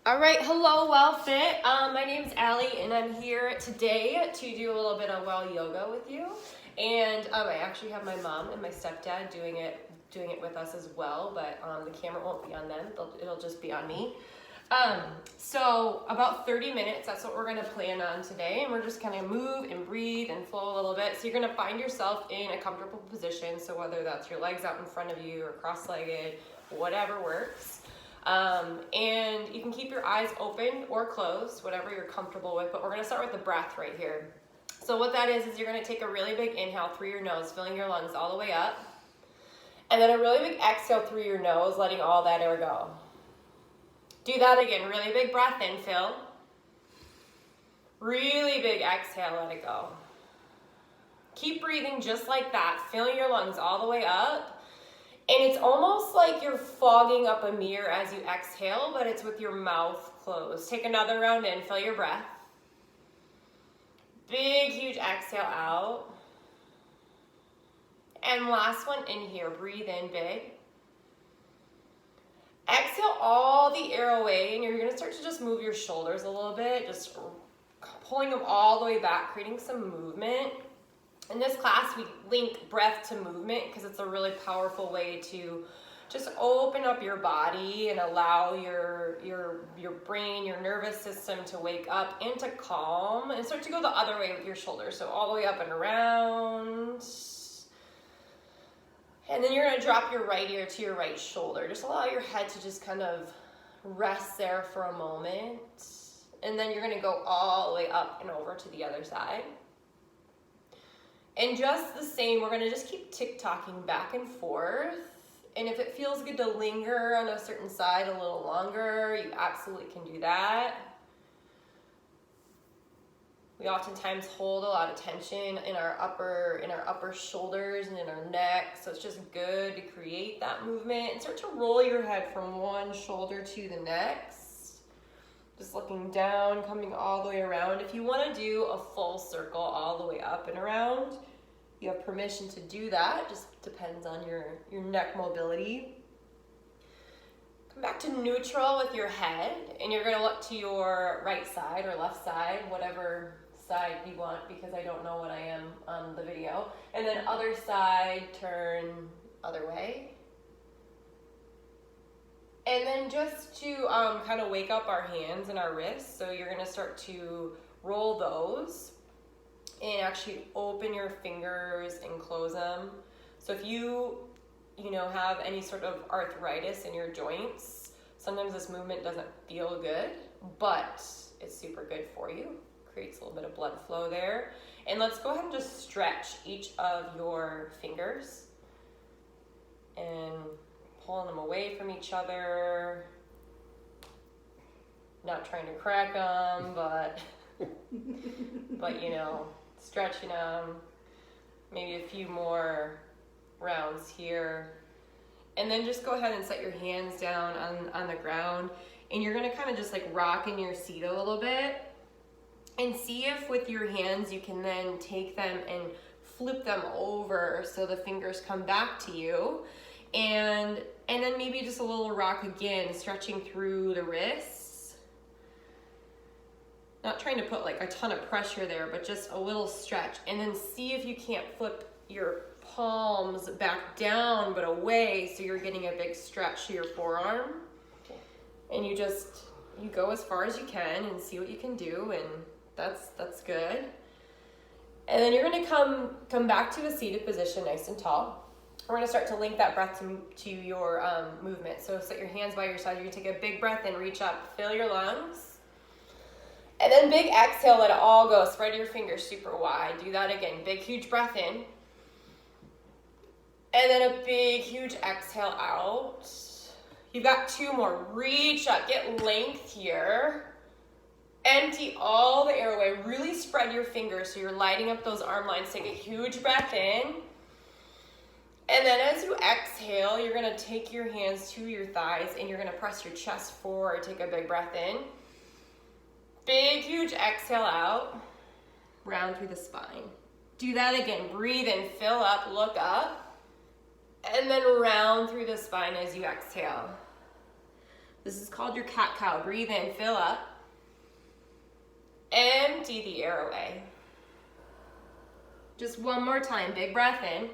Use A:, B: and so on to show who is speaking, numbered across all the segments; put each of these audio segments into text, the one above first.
A: All right, hello, WellFit. My name's Allie, and I'm here today to do a little bit of well yoga with you. And I actually have my mom and my stepdad doing it with us as well, but the camera won't be on them. It'll just be on me. So about 30 minutes, that's what we're gonna plan on today. And we're just gonna move and breathe and flow a little bit. So you're gonna find yourself in a comfortable position. So whether that's your legs out in front of you or cross-legged, whatever works. And you can keep your eyes open or closed, whatever you're comfortable with, but we're gonna start with the breath right here. So what that is you're gonna take a really big inhale through your nose, filling your lungs all the way up. And then a really big exhale through your nose, letting all that air go. Do that again, really big breath in, fill. Really big exhale, let it go. Keep breathing just like that, filling your lungs all the way up. And it's almost like you're fogging up a mirror as you exhale, but it's with your mouth closed. Take another round in, fill your breath. Big, huge exhale out. And last one in here, breathe in big. Exhale all the air away, and you're gonna start to just move your shoulders a little bit, just pulling them all the way back, creating some movement. In this class, we link breath to movement because it's a really powerful way to just open up your body and allow your brain, your nervous system to wake up and to calm and start to go the other way with your shoulders. So all the way up and around. And then you're gonna drop your right ear to your right shoulder. Just allow your head to just kind of rest there for a moment. And then you're gonna go all the way up and over to the other side. And just the same, we're gonna just keep tick-tocking back and forth. And if it feels good to linger on a certain side a little longer, you absolutely can do that. We oftentimes hold a lot of tension in our upper shoulders and in our neck. So it's just good to create that movement and start to roll your head from one shoulder to the next. Just looking down, coming all the way around. If you want to do a full circle all the way up and around, you have permission to do that. Just depends on your neck mobility. Come back to neutral with your head, and you're going to look to your right side or left side, whatever side you want, because I don't know what I am on the video. And then other side, turn other way. And then just to kind of wake up our hands and our wrists, so you're gonna start to roll those and actually open your fingers and close them. So if you have any sort of arthritis in your joints, sometimes this movement doesn't feel good, but it's super good for you. Creates a little bit of blood flow there. And let's go ahead and just stretch each of your fingers and pulling them away from each other. Not trying to crack them, but stretching them. Maybe a few more rounds here. And then just go ahead and set your hands down on the ground. And you're gonna kind of just like rock in your seat a little bit. And see if with your hands you can then take them and flip them over so the fingers come back to you. And then maybe just a little rock again, stretching through the wrists. Not trying to put like a ton of pressure there, but just a little stretch. And then see if you can't flip your palms back down but away so you're getting a big stretch to your forearm. And you go as far as you can and see what you can do, and that's good. And then you're gonna come back to a seated position nice and tall. We're gonna start to link that breath to your movement. So set your hands by your side. You're gonna take a big breath in, reach up, fill your lungs. And then big exhale, let it all go. Spread your fingers super wide. Do that again. Big, huge breath in. And then a big, huge exhale out. You've got two more. Reach up, get length here. Empty all the air away. Really spread your fingers so you're lighting up those arm lines. Take a huge breath in. And then as you exhale, you're gonna take your hands to your thighs and you're gonna press your chest forward. Take a big breath in. Big, huge exhale out. Round through the spine. Do that again. Breathe in, fill up, look up. And then round through the spine as you exhale. This is called your cat-cow. Breathe in, fill up. Empty the air away. Just one more time, big breath in.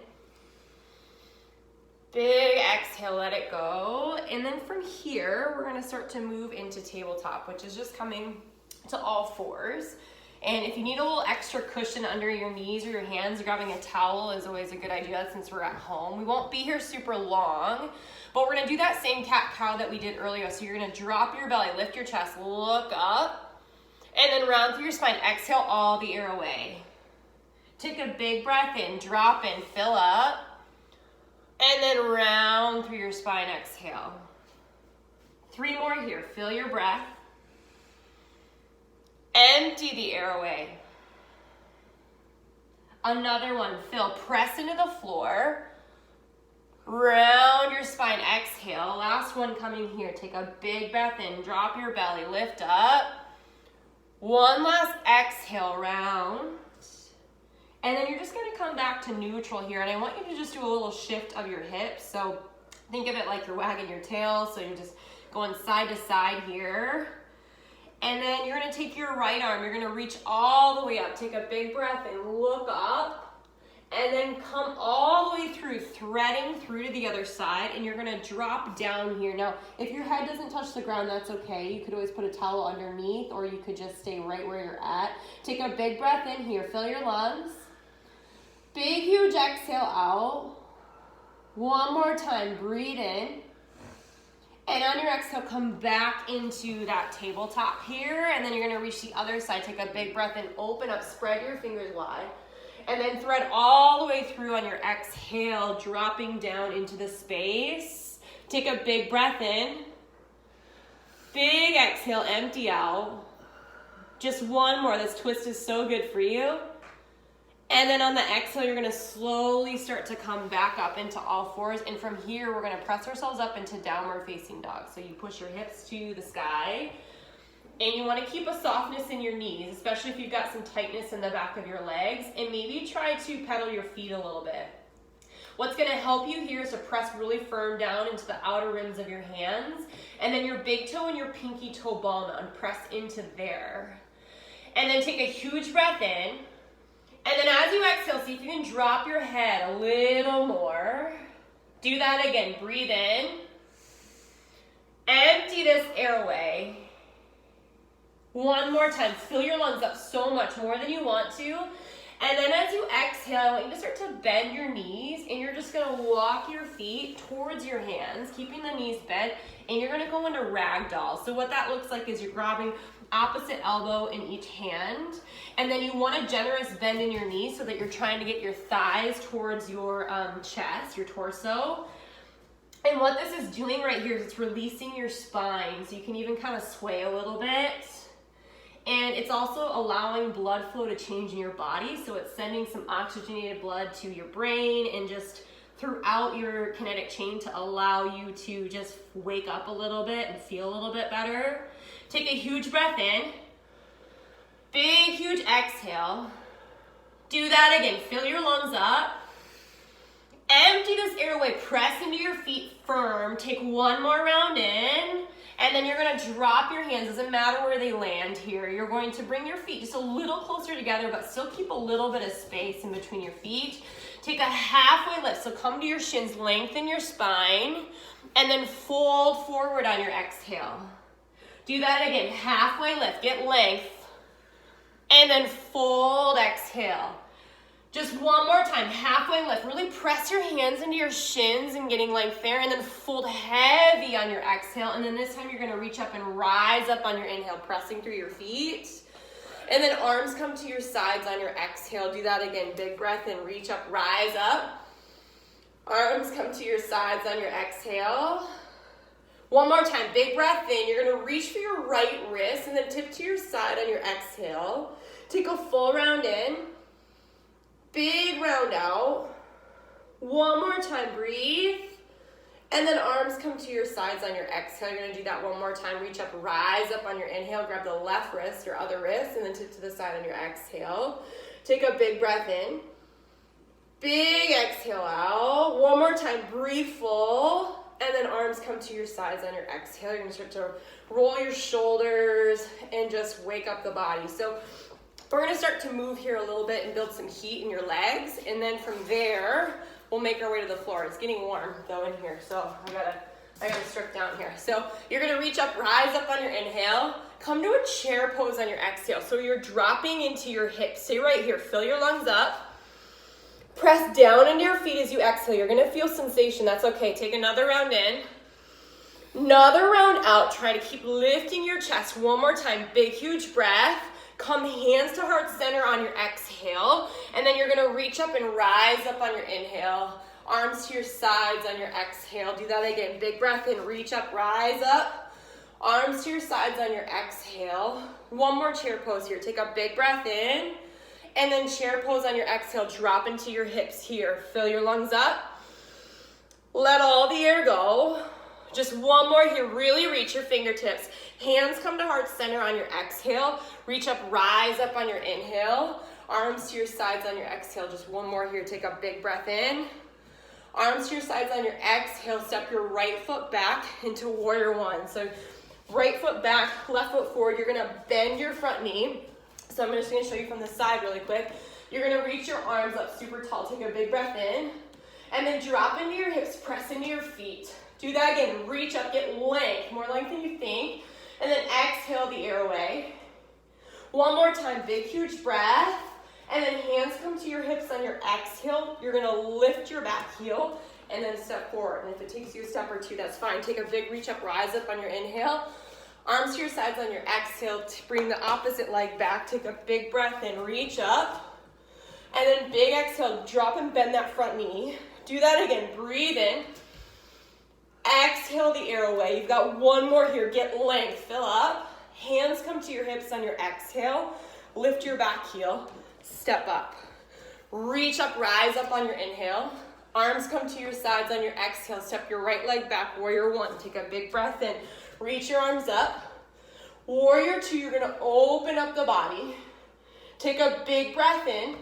A: Big exhale, let it go. And then from here, we're gonna start to move into tabletop, which is just coming to all fours. And if you need a little extra cushion under your knees or your hands, grabbing a towel is always a good idea since we're at home. We won't be here super long, but we're gonna do that same cat-cow that we did earlier. So you're gonna drop your belly, lift your chest, look up, and then round through your spine. Exhale all the air away. Take a big breath in, drop in, fill up, and then round through your spine, exhale. 3 more here, feel your breath. Empty the air away. Another one, fill, press into the floor. Round your spine, exhale. Last one coming here, take a big breath in, drop your belly, lift up. One last exhale, round. And then you're just gonna come back to neutral here, and I want you to just do a little shift of your hips. So think of it like you're wagging your tail, so you're just going side to side here. And then you're gonna take your right arm, you're gonna reach all the way up. Take a big breath and look up, and then come all the way through, threading through to the other side, and you're gonna drop down here. Now, if your head doesn't touch the ground, that's okay. You could always put a towel underneath, or you could just stay right where you're at. Take a big breath in here, fill your lungs. Big, huge exhale out. One more time, breathe in. And on your exhale, come back into that tabletop here, and then you're gonna reach the other side. Take a big breath in, open up, spread your fingers wide, and then thread all the way through on your exhale, dropping down into the space. Take a big breath in. Big exhale, empty out. Just one more, this twist is so good for you. And then on the exhale, you're gonna slowly start to come back up into all fours. And from here, we're gonna press ourselves up into downward facing dog. So you push your hips to the sky. And you wanna keep a softness in your knees, especially if you've got some tightness in the back of your legs. And maybe try to pedal your feet a little bit. What's gonna help you here is to press really firm down into the outer rims of your hands. And then your big toe and your pinky toe ball mound, press into there. And then take a huge breath in. And then as you exhale, see if you can drop your head a little more. Do that again. Breathe in. Empty this airway. One more time. Fill your lungs up so much more than you want to. And then as you exhale, I want you to start to bend your knees, and you're just gonna walk your feet towards your hands, keeping the knees bent, and you're gonna go into ragdoll. So what that looks like is you're grabbing opposite elbow in each hand, and then you want a generous bend in your knees so that you're trying to get your thighs towards your chest, your torso. And what this is doing right here is it's releasing your spine, so you can even kind of sway a little bit. And it's also allowing blood flow to change in your body, so it's sending some oxygenated blood to your brain and just throughout your kinetic chain to allow you to just wake up a little bit and feel a little bit better. Take a huge breath in. Big, huge exhale. Do that again. Fill your lungs up. Empty this airway. Press into your feet firm. Take one more round in. And then you're going to drop your hands. Doesn't matter where they land here. You're going to bring your feet just a little closer together, but still keep a little bit of space in between your feet. Take a halfway lift. So come to your shins, lengthen your spine, and then fold forward on your exhale. Do that again. Halfway lift. Get length. And then fold, exhale. Just one more time. Halfway lift. Really press your hands into your shins and getting length there. And then fold heavy on your exhale. And then this time you're going to reach up and rise up on your inhale, pressing through your feet. And then arms come to your sides on your exhale. Do that again. Big breath in. Reach up, rise up. Arms come to your sides on your exhale. One more time, big breath in. You're gonna reach for your right wrist and then tip to your side on your exhale. Take a full round in. Big round out. One more time, breathe. And then arms come to your sides on your exhale. You're gonna do that one more time. Reach up, rise up on your inhale. Grab the left wrist, your other wrist, and then tip to the side on your exhale. Take a big breath in. Big exhale out. One more time, breathe full. and then arms come to your sides on your exhale. You're gonna start to roll your shoulders and just wake up the body. So we're gonna start to move here a little bit and build some heat in your legs, and then from there, we'll make our way to the floor. It's getting warm though in here, so I gotta strip down here. So you're gonna reach up, rise up on your inhale, come to a chair pose on your exhale. So you're dropping into your hips. Stay right here, fill your lungs up. Press down into your feet as you exhale. You're gonna feel sensation, that's okay. Take another round in, another round out. Try to keep lifting your chest. One more time, big, huge breath. Come hands to heart center on your exhale, and then you're gonna reach up and rise up on your inhale. Arms to your sides on your exhale. Do that again, big breath in, reach up, rise up. Arms to your sides on your exhale. One more chair pose here. Take a big breath in, and then chair pose on your exhale. Drop into your hips here. Fill your lungs up. Let all the air go. Just one more here. Really reach your fingertips. Hands come to heart center on your exhale. Reach up, rise up on your inhale. Arms to your sides on your exhale. Just one more here. Take a big breath in. Arms to your sides on your exhale. Step your right foot back into warrior one. So right foot back, left foot forward. You're gonna bend your front knee. So I'm just gonna show you from the side really quick. You're gonna reach your arms up super tall. Take a big breath in, and then drop into your hips, press into your feet. Do that again, reach up, get length, more length than you think, and then exhale the air away. One more time, big, huge breath, and then hands come to your hips on your exhale. You're gonna lift your back heel, and then step forward. And if it takes you a step or two, that's fine. Take a big reach up, rise up on your inhale. Arms to your sides on your exhale. Bring the opposite leg back. Take a big breath in, reach up. And then big exhale, drop and bend that front knee. Do that again, breathe in. Exhale the air away. You've got one more here. Get length, fill up. Hands come to your hips on your exhale. Lift your back heel, step up. Reach up, rise up on your inhale. Arms come to your sides on your exhale. Step your right leg back, warrior one. Take a big breath in. Reach your arms up. Warrior two, you're gonna open up the body. Take a big breath in.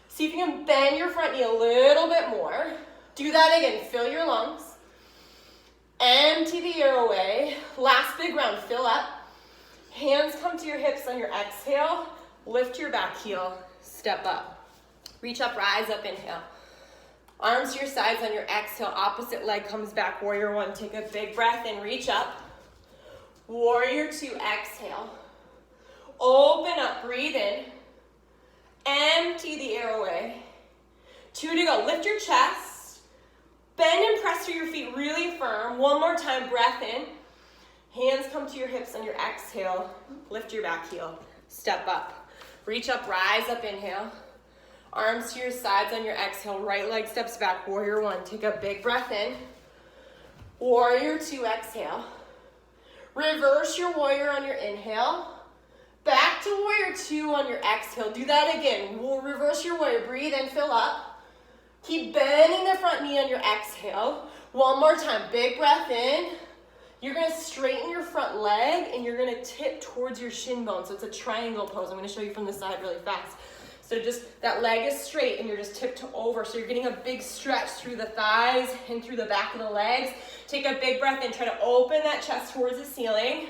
A: See if you can bend your front knee a little bit more. Do that again, fill your lungs. Empty the air away. Last big round, fill up. Hands come to your hips on your exhale. Lift your back heel, step up. Reach up, rise up, inhale. Arms to your sides on your exhale. Opposite leg comes back, warrior one. Take a big breath in, reach up. Warrior two, exhale. Open up, breathe in. Empty the air away. Two to go, lift your chest. Bend and press through your feet really firm. One more time, breath in. Hands come to your hips on your exhale. Lift your back heel, step up. Reach up, rise up, inhale. Arms to your sides on your exhale. Right leg steps back, warrior one. Take a big breath in. Warrior two, exhale. Reverse your warrior on your inhale. Back to warrior two on your exhale. Do that again. We'll reverse your warrior. Breathe in, fill up. Keep bending the front knee on your exhale. One more time, big breath in. You're gonna straighten your front leg and you're gonna tip towards your shin bone. So it's a triangle pose. I'm gonna show you from the side really fast. So just, that leg is straight and you're just tipped over. So you're getting a big stretch through the thighs and through the back of the legs. Take a big breath in, try to open that chest towards the ceiling.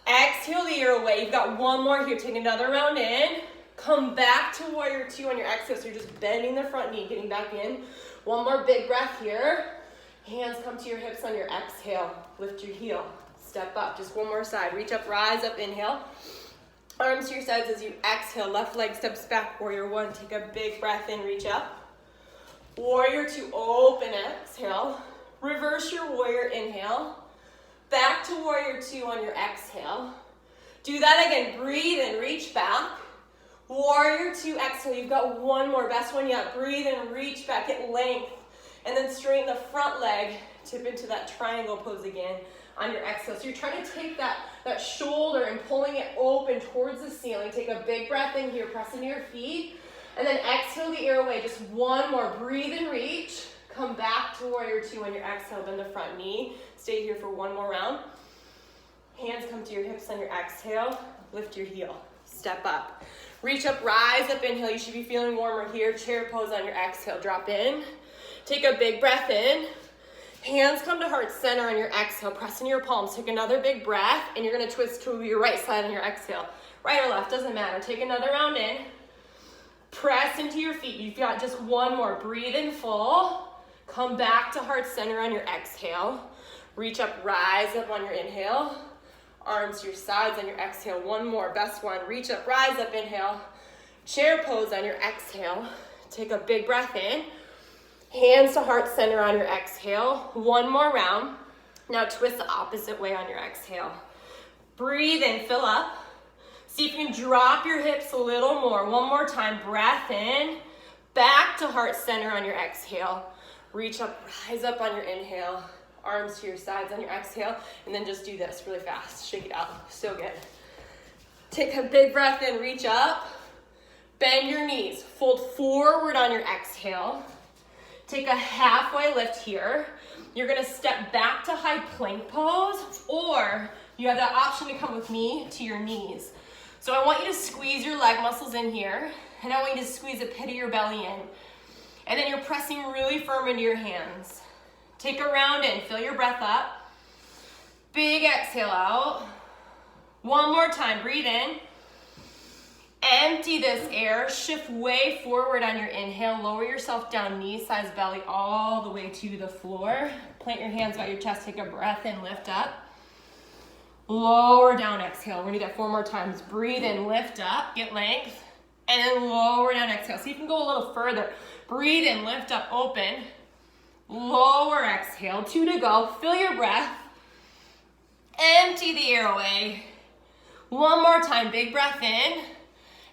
A: Exhale the air away. You've got one more here. Take another round in. Come back to warrior two on your exhale. So you're just bending the front knee, getting back in. One more big breath here. Hands come to your hips on your exhale. Lift your heel, step up. Just one more side. Reach up, rise up, inhale. Arms to your sides as you exhale. Left leg steps back, warrior one. Take a big breath in, reach up. Warrior two, open, exhale. Reverse your warrior, inhale. Back to warrior two on your exhale. Do that again, breathe in, reach back. Warrior two, exhale. You've got one more, best one yet. Breathe in, reach back, get length. And then straighten the front leg, tip into that triangle pose again on your exhale. So you're trying to take that shoulder and pulling it open towards the ceiling. Take a big breath in here, press into your feet. And then exhale the air away. Just one more, breathe and reach. Come back to warrior two on your exhale, bend the front knee. Stay here for one more round. Hands come to your hips on your exhale. Lift your heel, step up. Reach up, rise up, inhale. You should be feeling warmer here. Chair pose on your exhale, drop in. Take a big breath in. Hands come to heart center on your exhale. Press into your palms. Take another big breath, and you're gonna twist to your right side on your exhale. Right or left, doesn't matter. Take another round in. Press into your feet. You've got just one more. Breathe in full. Come back to heart center on your exhale. Reach up, rise up on your inhale. Arms to your sides on your exhale. One more, best one. Reach up, rise up, inhale. Chair pose on your exhale. Take a big breath in. Hands to heart center on your exhale. One more round. Now twist the opposite way on your exhale. Breathe in, fill up. See if you can drop your hips a little more. One more time, breath in. Back to heart center on your exhale. Reach up, rise up on your inhale. Arms to your sides on your exhale. And then just do this really fast. Shake it out, so good. Take a big breath in, reach up. Bend your knees, fold forward on your exhale. Take a halfway lift here. You're gonna step back to high plank pose, or you have the option to come with me to your knees. So I want you to squeeze your leg muscles in here, and I want you to squeeze the pit of your belly in. And then you're pressing really firm into your hands. Take a round in, fill your breath up. Big exhale out. One more time, breathe in. Empty this air, shift way forward on your inhale, lower yourself down, knee size belly all the way to the floor. Plant your hands by your chest, take a breath in, lift up. Lower down, exhale. We're gonna do that 4 more times. Breathe in, lift up, get length, and then lower down, exhale. See if you can go a little further. Breathe in, lift up, open. Lower, exhale, 2 to go. Fill your breath. Empty the air away. One more time, big breath in.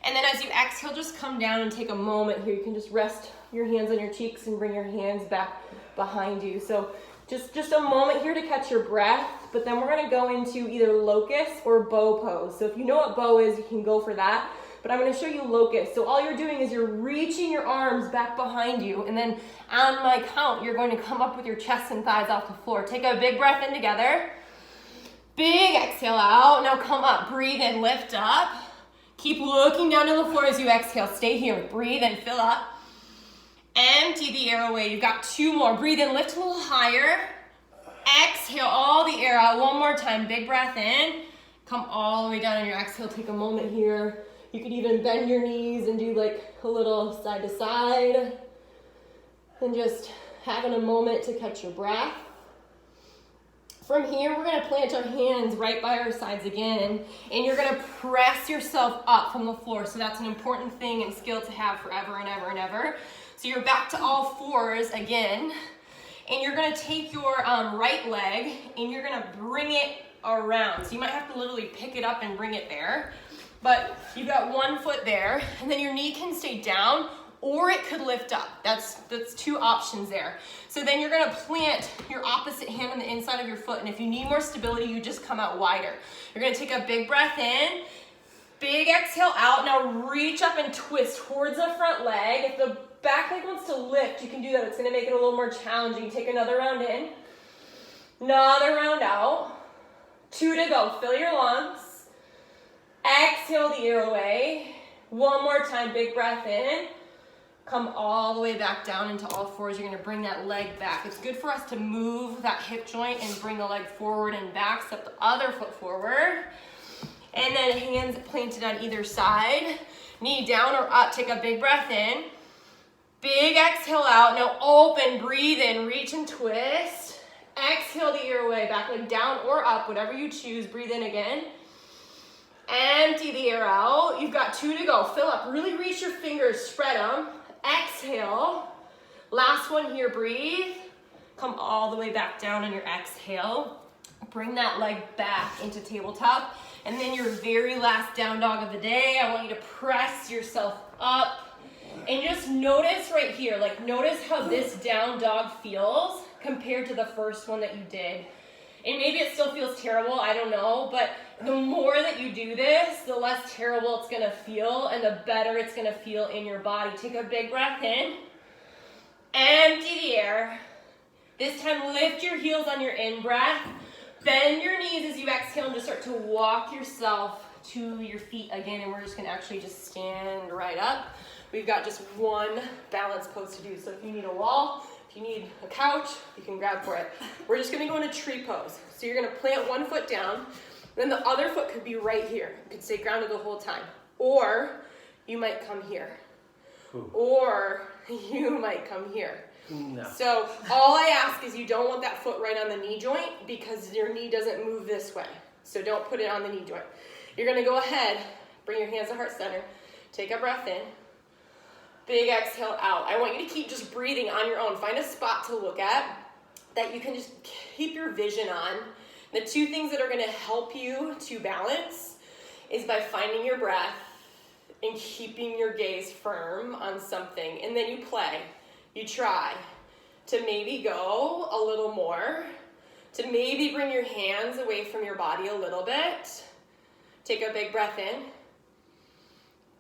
A: And then as you exhale, just come down and take a moment here. You can just rest your hands on your cheeks and bring your hands back behind you. So just a moment here to catch your breath, but then we're gonna go into either locust or bow pose. So if you know what bow is, you can go for that. But I'm gonna show you locust. So all you're doing is you're reaching your arms back behind you, and then on my count, you're going to come up with your chest and thighs off the floor. Take a big breath in together. Big exhale out. Now come up, breathe in, lift up. Keep looking down to the floor as you exhale. Stay here. Breathe in, fill up. Empty the air away. You've got 2 more. Breathe in, lift a little higher. Exhale all the air out. One more time. Big breath in. Come all the way down on your exhale. Take a moment here. You could even bend your knees and do like a little side to side. And just having a moment to catch your breath. From here, we're gonna plant our hands right by our sides again, and you're gonna press yourself up from the floor. So that's an important thing and skill to have forever and ever and ever. So you're back to all 4s again, and you're gonna take your right leg, and you're gonna bring it around. So you might have to literally pick it up and bring it there, but you've got 1 foot there, and then your knee can stay down, or it could lift up. That's 2 options there. So then you're gonna plant your opposite hand on the inside of your foot, and if you need more stability, you just come out wider. You're gonna take a big breath in, big exhale out. Now reach up and twist towards the front leg. If the back leg wants to lift, you can do that. It's gonna make it a little more challenging. Take another round in, another round out. 2 to go, fill your lungs. Exhale the air away. 1 more time, big breath in. Come all the way back down into all 4s. You're gonna bring that leg back. It's good for us to move that hip joint and bring the leg forward and back. Step the other foot forward. And then hands planted on either side. Knee down or up, take a big breath in. Big exhale out. Now open, breathe in, reach and twist. Exhale the air away, back leg down or up, whatever you choose. Breathe in again. Empty the air out. You've got 2 to go. Fill up, really reach your fingers, spread them. Exhale. Last one here, breathe. Come all the way back down on your exhale. Bring that leg back into tabletop. And then your very last down dog of the day, I want you to press yourself up. And just notice right here, like notice how this down dog feels compared to the first one that you did. And maybe it still feels terrible, I don't know, but the more that you do this, the less terrible it's gonna feel and the better it's gonna feel in your body. Take a big breath in, empty the air. This time lift your heels on your in-breath, bend your knees as you exhale and just start to walk yourself to your feet again, and we're just gonna actually just stand right up. We've got just 1 balance pose to do, so if you need a wall, if If you need a couch, you can grab for it. We're just gonna go into tree pose. So you're gonna plant one foot down, then the other foot could be right here. You could stay grounded the whole time. Or you might come here.
B: Ooh.
A: Or you might come here.
B: No.
A: So all I ask is you don't want that foot right on the knee joint because your knee doesn't move this way. So don't put it on the knee joint. You're gonna go ahead, bring your hands to heart center, take a breath in, big exhale out. I want you to keep just breathing on your own. Find a spot to look at that you can just keep your vision on. The two things that are gonna help you to balance is by finding your breath and keeping your gaze firm on something. And then you play. You try to maybe go a little more, to maybe bring your hands away from your body a little bit. Take a big breath in.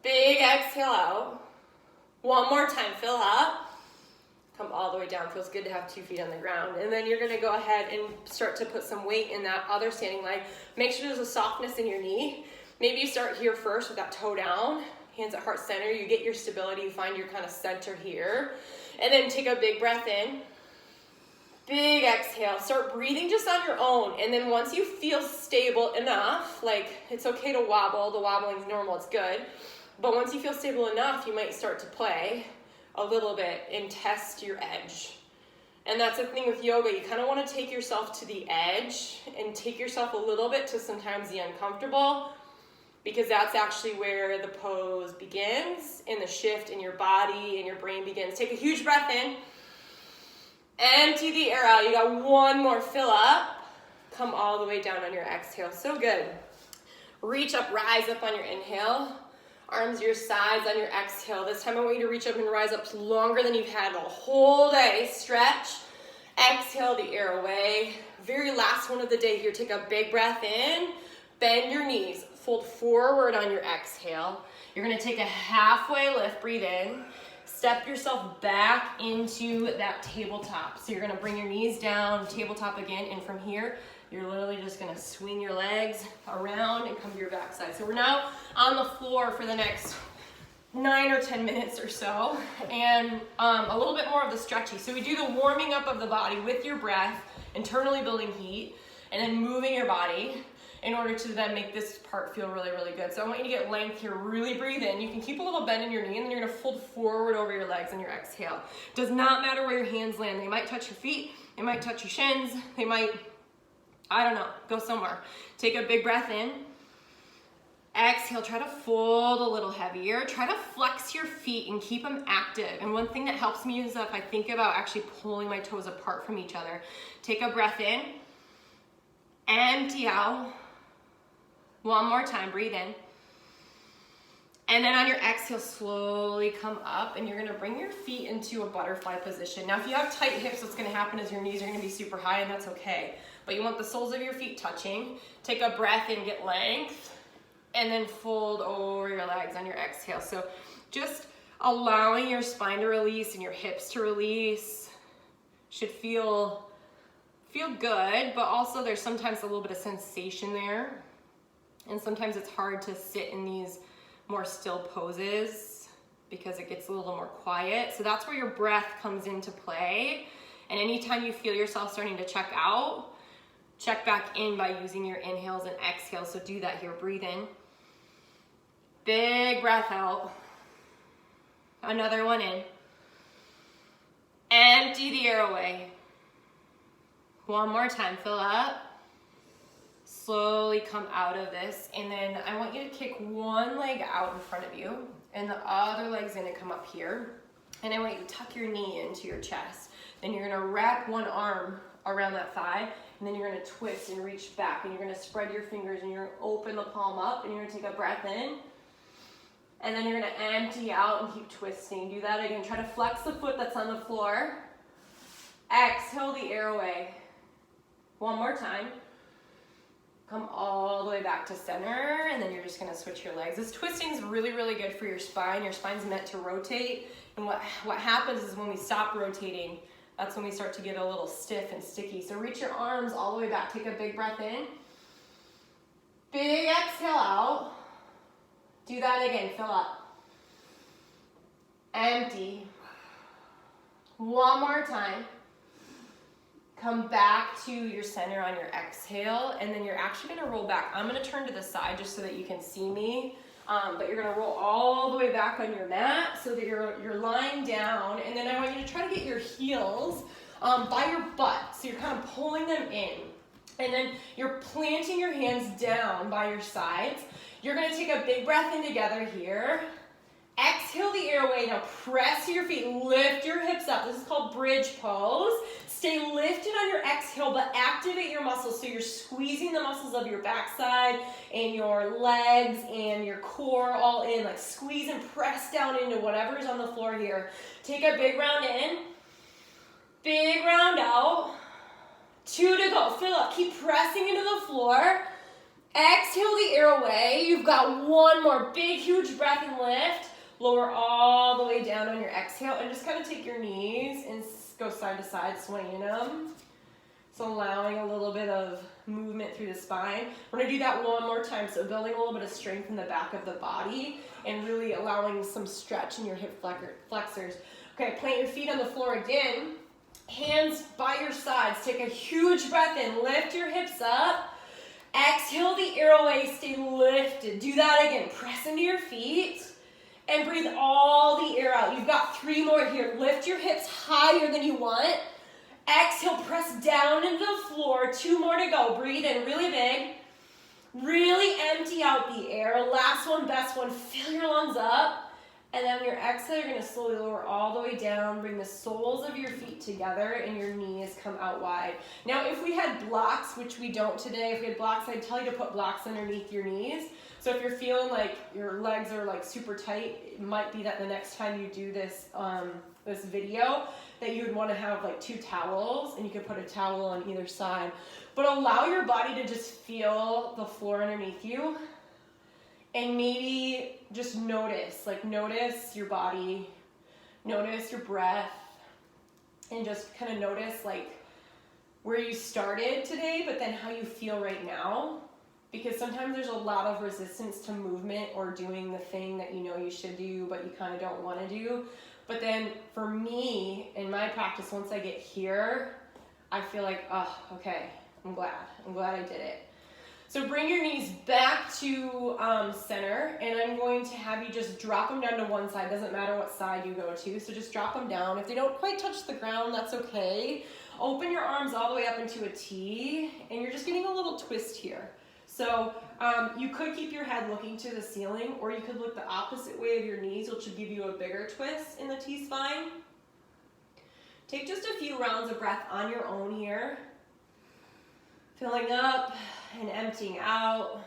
A: Big exhale out. One more time, fill up. Come all the way down. Feels good to have 2 feet on the ground. And then you're gonna go ahead and start to put some weight in that other standing leg. Make sure there's a softness in your knee. Maybe you start here first with that toe down, hands at heart center. You get your stability, you find your kind of center here. And then take a big breath in. Big exhale. Start breathing just on your own. And then once you feel stable enough, like it's okay to wobble. The wobbling is normal, it's good. But once you feel stable enough, you might start to play a little bit and test your edge. And that's the thing with yoga. You kind of want to take yourself to the edge and take yourself a little bit to sometimes the uncomfortable, because that's actually where the pose begins and the shift in your body and your brain begins. Take a huge breath in. Empty the air out. You got one more. Fill up. Come all the way down on your exhale. So good. Reach up, rise up on your inhale. Arms to your sides on your exhale. This time I want you to reach up and rise up longer than you've had the whole day. Stretch. Exhale the air away. Very last one of the day here. Take a big breath in. Bend your knees. Fold forward on your exhale. You're going to take a halfway lift. Breathe in. Step yourself back into that tabletop. So you're going to bring your knees down, tabletop again, and from here, you're literally just going to swing your legs around and come to your backside. So we're now on the floor for the next 9 or 10 minutes or so, and a little bit more of the stretchy. So we do the warming up of the body with your breath, internally building heat, and then moving your body in order to then make this part feel really, really good. So I want you to get length here, really breathe in. You can keep a little bend in your knee, and then you're gonna fold forward over your legs on your exhale. Does not matter where your hands land. They might touch your feet, they might touch your shins, they might, I don't know, go somewhere. Take a big breath in. Exhale, try to fold a little heavier. Try to flex your feet and keep them active. And one thing that helps me is if I think about actually pulling my toes apart from each other. Take a breath in, empty out. One more time, breathe in. And then on your exhale, slowly come up, and you're gonna bring your feet into a butterfly position. Now, if you have tight hips, what's gonna happen is your knees are gonna be super high, and that's okay. But you want the soles of your feet touching. Take a breath in, get length, and then fold over your legs on your exhale. So just allowing your spine to release and your hips to release should feel good, but also there's sometimes a little bit of sensation there. And sometimes it's hard to sit in these more still poses because it gets a little more quiet. So that's where your breath comes into play. And anytime you feel yourself starting to check out, check back in by using your inhales and exhales. So do that here. Breathe in. Big breath out. Another one in. Empty the air away. One more time. Fill up. Slowly come out of this, and then I want you to kick one leg out in front of you, and the other leg's gonna come up here, and I want you to tuck your knee into your chest. Then you're gonna wrap one arm around that thigh, and then you're gonna twist and reach back, and you're gonna spread your fingers, and you're gonna open the palm up, and you're gonna take a breath in, and then you're gonna empty out and keep twisting. Do that again. Try to flex the foot that's on the floor. Exhale the air away. One more time. Come all the way back to center, and then you're just gonna switch your legs. This twisting is really, really good for your spine. Your spine's meant to rotate, and what happens is when we stop rotating, that's when we start to get a little stiff and sticky. So reach your arms all the way back. Take a big breath in. Big exhale out. Do that again, fill up. Empty. One more time. Come back to your center on your exhale, and then you're actually gonna roll back. I'm gonna turn to the side just so that you can see me, but you're gonna roll all the way back on your mat so that you're lying down, and then I want you to try to get your heels by your butt, so you're kind of pulling them in, and then you're planting your hands down by your sides. You're gonna take a big breath in together here. Exhale the airway, now press your feet, lift your hips up. This is called bridge pose. Stay lifted on your exhale, but activate your muscles. So you're squeezing the muscles of your backside and your legs and your core all in. Like squeeze and press down into whatever's on the floor here. Take a big round in, big round out. 2 to go, fill up, keep pressing into the floor. Exhale the airway. You've got one more big, huge breath and lift. Lower all the way down on your exhale and just kind of take your knees and go side to side, swinging them. So allowing a little bit of movement through the spine. We're gonna do that one more time. So building a little bit of strength in the back of the body and really allowing some stretch in your hip flexors. Okay, plant your feet on the floor again. Hands by your sides. Take a huge breath in. Lift your hips up. Exhale the airway. Stay lifted. Do that again. Press into your feet. And breathe all the air out. You've got 3 more here. Lift your hips higher than you want. Exhale, press down into the floor. 2 more to go. Breathe in really big. Really empty out the air. Last one, best one. Fill your lungs up. And then on your exhale, you're going to slowly lower all the way down. Bring the soles of your feet together and your knees come out wide. Now, if we had blocks, which we don't today, if we had blocks, I'd tell you to put blocks underneath your knees. So if you're feeling like your legs are like super tight, it might be that the next time you do this this video that you would want to have like 2 towels, and you could put a towel on either side. But allow your body to just feel the floor underneath you, and maybe just notice your body, notice your breath, and just kind of notice like where you started today, but then how you feel right now. Because sometimes there's a lot of resistance to movement or doing the thing that you know you should do, but you kind of don't want to do. But then for me, in my practice, once I get here, I feel like, oh, okay, I'm glad I did it. So bring your knees back to center, and I'm going to have you just drop them down to one side. Doesn't matter what side you go to, so just drop them down. If they don't quite touch the ground, that's okay. Open your arms all the way up into a T, and you're just getting a little twist here. So you could keep your head looking to the ceiling, or you could look the opposite way of your knees, which would give you a bigger twist in the T-spine. Take just a few rounds of breath on your own here. Filling up and emptying out.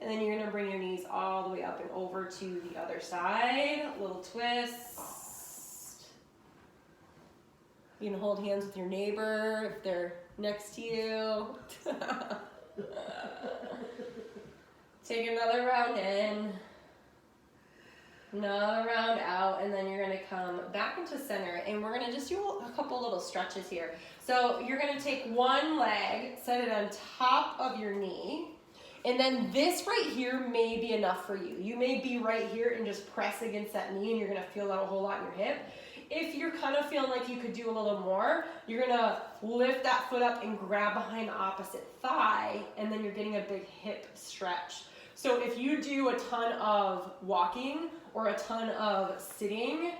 A: And then you're going to bring your knees all the way up and over to the other side. A little twist. You can hold hands with your neighbor if they're next to you. Take another round in, another round out, and then you're going to come back into center, and we're going to just do a couple little stretches here. So you're going to take one leg, set it on top of your knee, and then this right here may be enough for you. You may be right here and just press against that knee, and you're going to feel that a whole lot in your hip. If you're kind of feeling like you could do a little more, you're gonna lift that foot up and grab behind the opposite thigh, and then you're getting a big hip stretch. So if you do a ton of walking or a ton of sitting,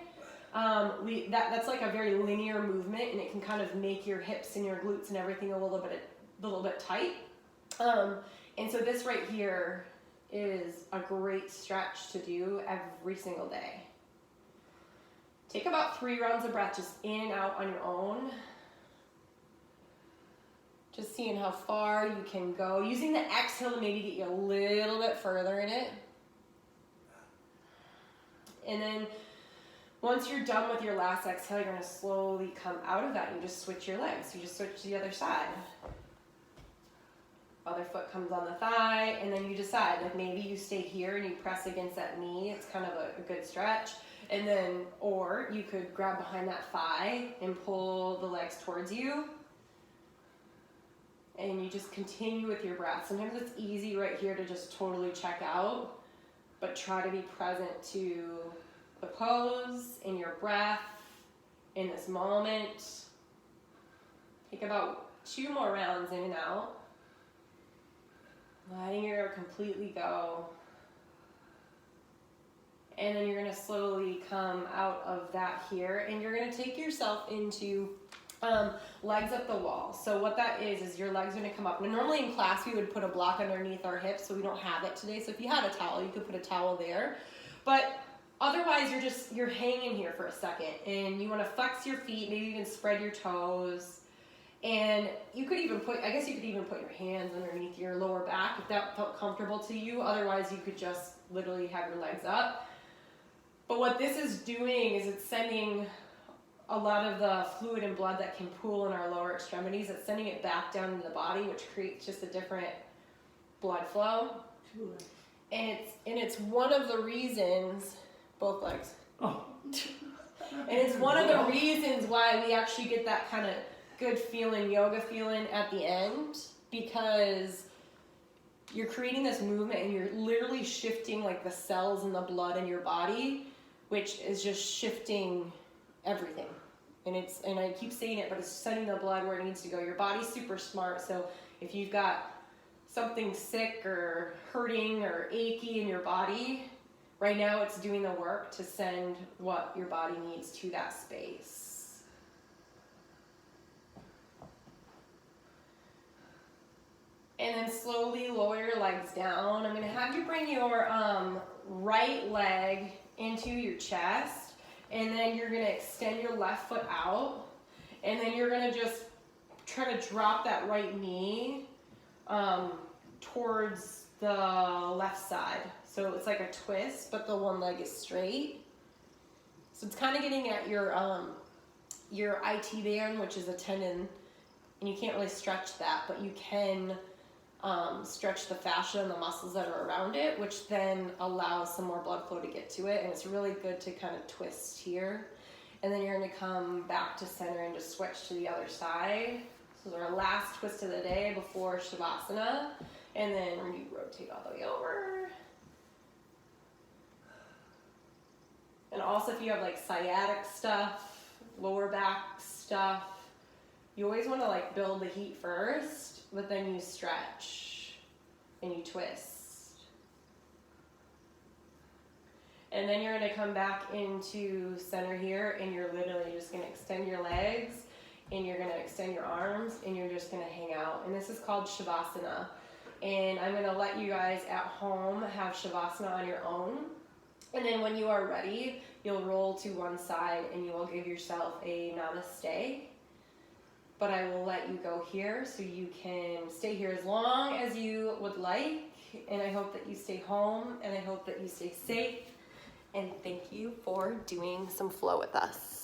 A: that's like a very linear movement, and it can kind of make your hips and your glutes and everything a little bit tight. And so this right here is a great stretch to do every single day. Take about 3 rounds of breath just in and out on your own. Just seeing how far you can go. Using the exhale to maybe get you a little bit further in it. And then once you're done with your last exhale, you're going to slowly come out of that and just switch your legs. You just switch to the other side. Other foot comes on the thigh, and then you decide, like maybe you stay here and you press against that knee. It's kind of a good stretch. And then, or you could grab behind that thigh and pull the legs towards you. And you just continue with your breath. Sometimes it's easy right here to just totally check out, but try to be present to the pose and your breath in this moment. Take about 2 more rounds in and out. Letting your air completely go. And then you're gonna slowly come out of that here, and you're gonna take yourself into legs up the wall. So what that is your legs are gonna come up. Now normally in class we would put a block underneath our hips, so we don't have it today. So if you had a towel, you could put a towel there. But otherwise you're hanging here for a second, and you wanna flex your feet, maybe even spread your toes. And you could even put your hands underneath your lower back if that felt comfortable to you. Otherwise you could just literally have your legs up. But what this is doing is it's sending a lot of the fluid and blood that can pool in our lower extremities. It's sending it back down into the body, which creates just a different blood flow. And it's one of the reasons, both legs. Oh. And it's one of the reasons why we actually get that kind of good feeling, yoga feeling at the end, because you're creating this movement and you're literally shifting like the cells in the blood in your body, which is just shifting everything. And I keep saying it, but it's sending the blood where it needs to go. Your body's super smart, so if you've got something sick or hurting or achy in your body, right now it's doing the work to send what your body needs to that space. And then slowly lower your legs down. I'm gonna have you bring your right leg into your chest, and then you're gonna extend your left foot out, and then you're gonna just try to drop that right knee towards the left side. So it's like a twist, but the one leg is straight. So it's kind of getting at your IT band, which is a tendon, and you can't really stretch that, but you can stretch the fascia and the muscles that are around it, which then allows some more blood flow to get to it. And it's really good to kind of twist here. And then you're gonna come back to center and just switch to the other side. So this is our last twist of the day before Shavasana. And then you rotate all the way over. And also if you have like sciatic stuff, lower back stuff, you always wanna like build the heat first, but then you stretch and you twist. And then you're gonna come back into center here, and you're literally just gonna extend your legs, and you're gonna extend your arms, and you're just gonna hang out. And this is called Shavasana. And I'm gonna let you guys at home have Shavasana on your own. And then when you are ready, you'll roll to one side and you will give yourself a namaste. But I will let you go here so you can stay here as long as you would like. And I hope that you stay home, and I hope that you stay safe. And thank you for doing some flow with us.